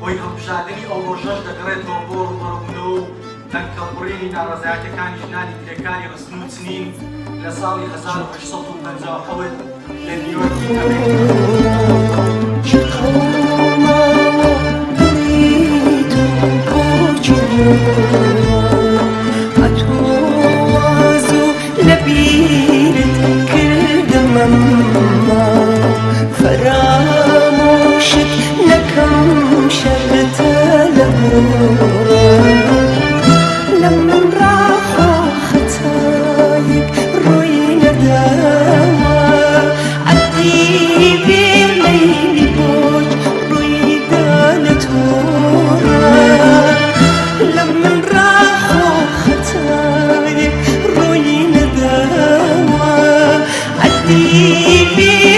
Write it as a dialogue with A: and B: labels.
A: هۆی هەڵبژاردننی ئەو ڕۆژەش دەگەڕێتەوە بۆ ڕوبەڕبوونەوە و دەنگکەڵبڕینی ناڕەزایەتەکانی ژنانی درێکانی ڕستن و چنین لە ساڵی 1857 لە نیویۆرکی
B: فراموشت نكم شرت لمن راحو خطايق روي ندامة عدي بير ليلي بوج روي دانتورا لمن راحو خطايق روي ندامة عدي بير